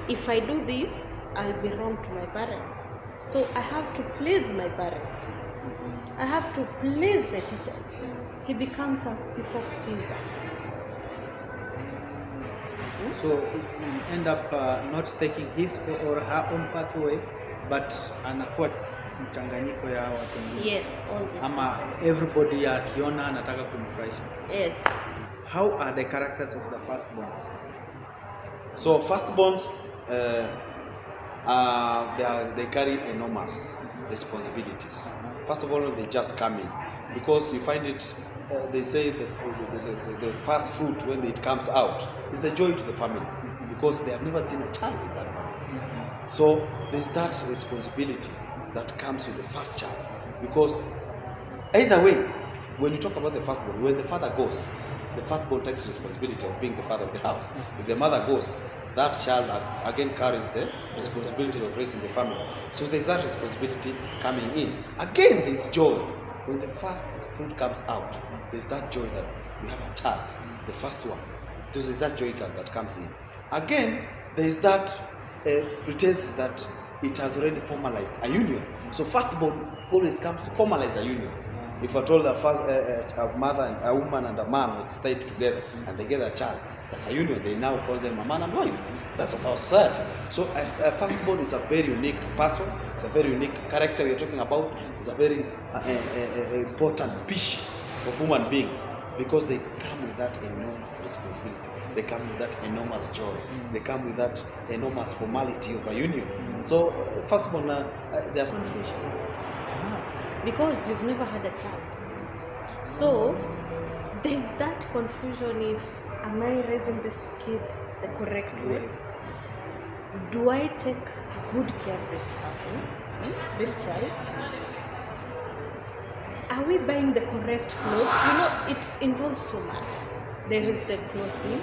if I do this, I'll be wrong to my parents. So I have to please my parents. I have to please the teachers. He becomes a people pleaser. So you end up not taking his or her own pathway, but anakuwa mchanganyiko ya watu wengine. Yes, all this. Ama everybody akiona anataka kumfurahisha. Yes. How are the characters of the firstborn? So firstborns, they carry enormous responsibilities. First of all, they just come in because you find it. They say the first fruit when it comes out is the joy to the family because they have never seen a child in that family. So there's that responsibility that comes with the first child because either way, when you talk about the firstborn, when the father goes, the firstborn takes responsibility of being the father of the house. If the mother goes, that child again carries the responsibility of raising the family. So there's that responsibility coming in. Again, there's joy. When the first fruit comes out, there's that joy that we have a child, the first one. There's that joy that comes in. Again, there's that pretense that it has already formalized a union. So firstborn always comes to formalize a union. If I told a mother and a woman and a man had stayed together and they get a child, that's a union. They now call them a man and wife. That's our society. So as a firstborn is a very unique person. It's a very unique character we are talking about. It's a very important species of human beings because they come with that enormous responsibility. They come with that enormous joy. They come with that enormous formality of a union. So firstborn, there's confusion. Because you've never had a child. So there's that confusion if am I raising this kid the correct way? Do I take good care of this person, this child? Are we buying the correct clothes? You know, it involves so much. There is the clothing.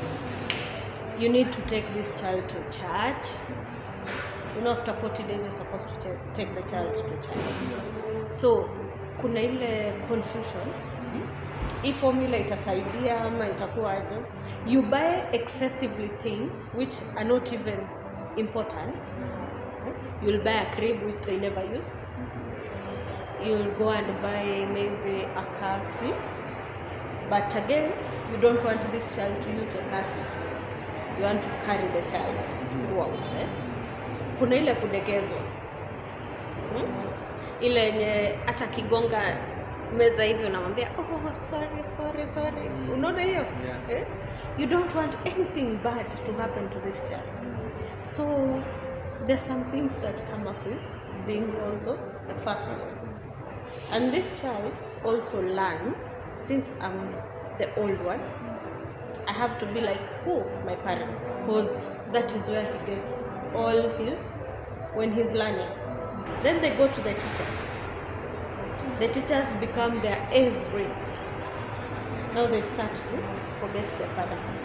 You need to take this child to church. You know, after 40 days you're supposed to take the child to church. So kuna ile confusion. Hii formula itasaidia ama itakuwaje? You buy excessively things which are not even important. You'll buy a crib which they never use. You'll go and buy maybe a car seat. But again, you don't want this child to use the car seat. You want to carry the child throughout. Kuna ile kudekezwa. Ile yenye hata kigonga meza hivi unamwambia sorry. Unaona hiyo? You don't want anything bad to happen to this child. So there's some things that come up with being also the first one. And this child also learns, since I'm the old one, I have to be like my parents, because that is where he gets all his, when he's learning. Then they go to the teachers. The teachers become their everything. Now they start to forget their parents.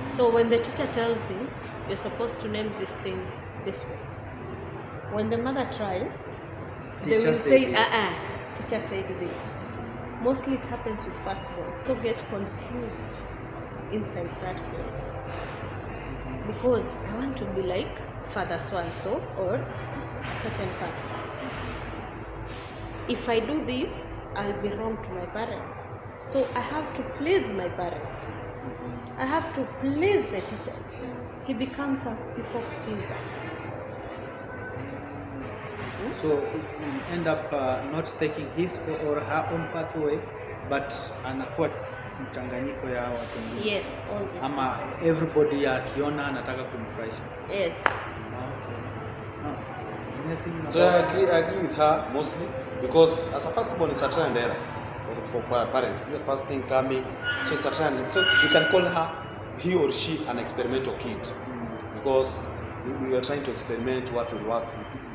So when the teacher tells him, you're supposed to name this thing this way. When the mother tries, they will say, teacher said this. Mostly it happens with firstborns. So get confused inside that place. Because I want to be like Father so-and-so or a certain pastor. If I do this, I'll be wrong to my parents. So I have to please my parents. I have to please the teachers. He becomes a people pleaser. So you end up not taking his or her own pathway, but anakuwa mchanganyiko ya watu wengine. Yes, all this. Ama everybody akiona anataka kumfurahisha. Yes. So I agree with her mostly because as a firstborn it's a trial and error for parents. The first thing coming, so it's a trial. So we can call her, he or she, an experimental kid because we are trying to experiment what will work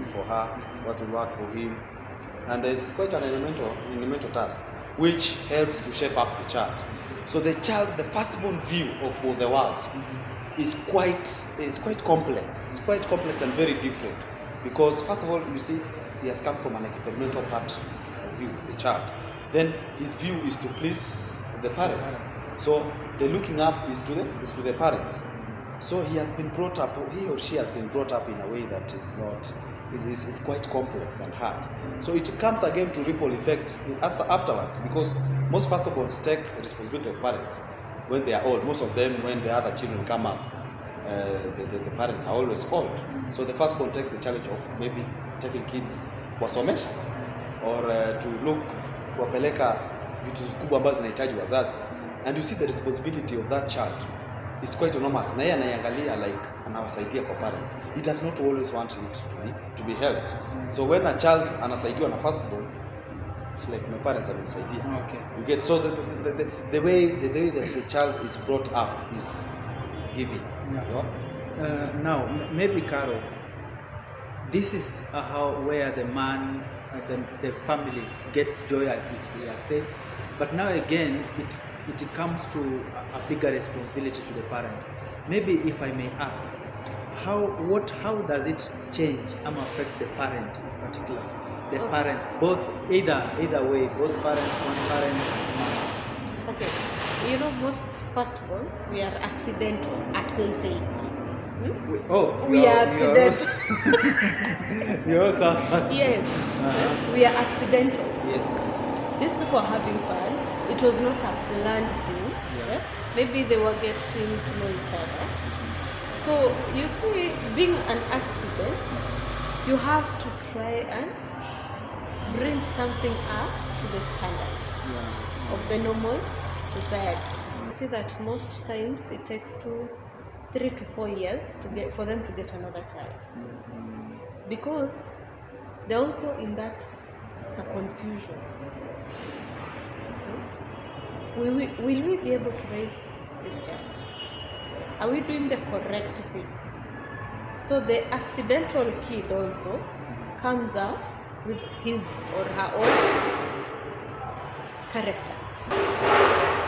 for her, what will work for him, and it's quite an elemental task which helps to shape up the child. So the child, the firstborn view of the world is quite complex. It's quite complex and very different. Because first of all, you see, he has come from an experimental part of view, the child. Then his view is to please the parents. So the looking up is to the parents. So he or she has been brought up in a way that is quite complex and hard. So it comes again to ripple effect afterwards, because most firstborns take responsibility of parents when they are old. Most of them, when the other children come up, the parents are always old. So the firstborn takes the challenge of maybe taking kids kuwasomesha or to look kuwapeleka vitu kubwa ambazo zinahitaji wazazi, and you see the responsibility of that child is quite enormous. Na yeye anaiangalia like anawasaidia kwa parents. He does not always want it to be helped. So when a child anasaidiwa na firstborn, it's like my parents amenisaidia. Okay. You get, so the way the child is brought up is giving. Yeah. Now maybe Carol, this is where the man, the family gets joy, as you have said. But now again, it comes to a bigger responsibility to the parent. Maybe if I may ask, how does it change and affect the parent in particular? The parents, both either way, both parents, one parent. Okay, you know, most firstborns, we are accidental, as they say. We are accidental. You also. Yes, we are accidental. Yes. These people are having fun. It was not a planned thing. Yeah. Maybe they were getting to know each other. So you see, being an accident, you have to try and bring something up to the standards of the normal society. You see that most times it takes 3 to 4 years for them to get another child, because they're also in that confusion. Will we be able to raise this child? Are we doing the correct thing? So the accidental kid also comes up with his or her own characters.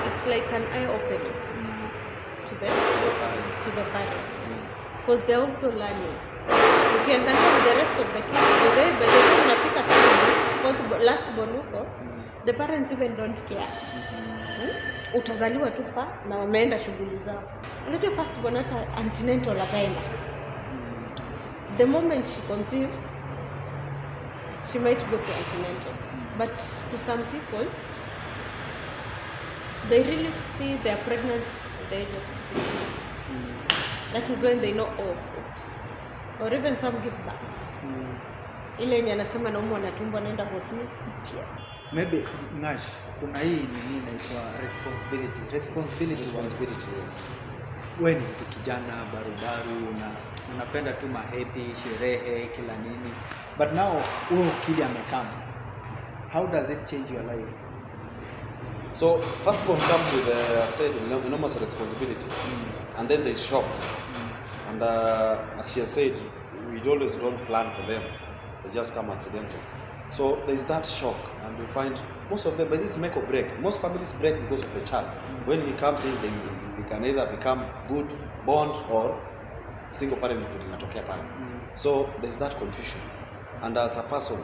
It's like an eye-opening to the parents, because they're also learning. Ukiangalia the rest of the kids, by the time unafika last born huko, the parents even don't care. Utazaliwa tu pa na wameenda shughuli zao. Unajua first born hata antenatal ataenda. The moment she conceives, she might go to antenatal. But to some people, they really see they are pregnant at the age of 6 months. That is when they know, oh, oops. Or even some give birth. Ile yenye anasema naumwa na tumbo anaenda hosi. Maybe Nash, kuna hii nini inaitwa responsibility. Yes. Wewe ni mtu kijana barubaru na unapenda tu mahappy, sherehe, kila nini. But now huyo kid amekama. How does it change your life? So firstborn comes with, I've said, enormous responsibilities, and then there's shocks. And as she has said, we always don't plan for them; they just come accidental. So there's that shock, and we find most of them, but this is make or break. Most families break because of the child. When he comes in, they can either become good bond or single parent inatokea pale. So there's that confusion, and as a person,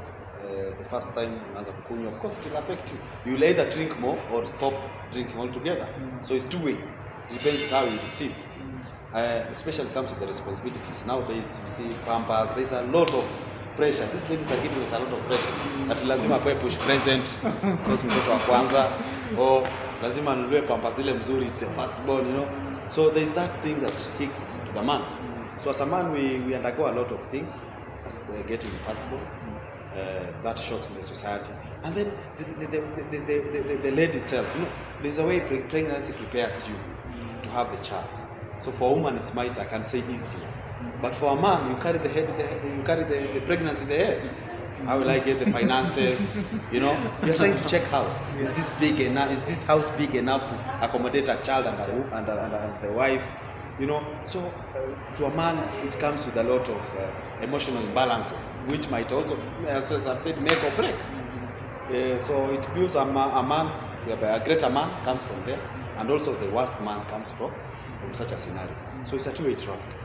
the first time unaanza kukunywa, of course it will affect you. You will either drink more or stop drinking altogether. So it's two-way. It depends how you receive. Especially comes with the responsibilities. Nowadays, you see pampers. There's a lot of pressure. These ladies are giving us a lot of pressure. Ati lazima kwe push present because mtoto wa kwanza, or lazima nunue pampers zile mzuri, it's your first born, you know. So there's that thing that hits to the man. So as a man, we undergo a lot of things as getting firstborn. That shocks in the society, and then the lady itself. You know, there's a way pregnancy prepares you to have the child. So for a woman, it's I can say easier, but for a man, you carry the pregnancy in the head. How will I get the finances? You know, you're trying to check house. Is this big enough? Is this house big enough to accommodate a child and the wife? You know, so to a man, it comes with a lot of emotional imbalances, which might also, as I've said, make or break. So it builds a man, a greater man comes from there, and also the worst man comes from such a scenario. So it's a two-way traffic.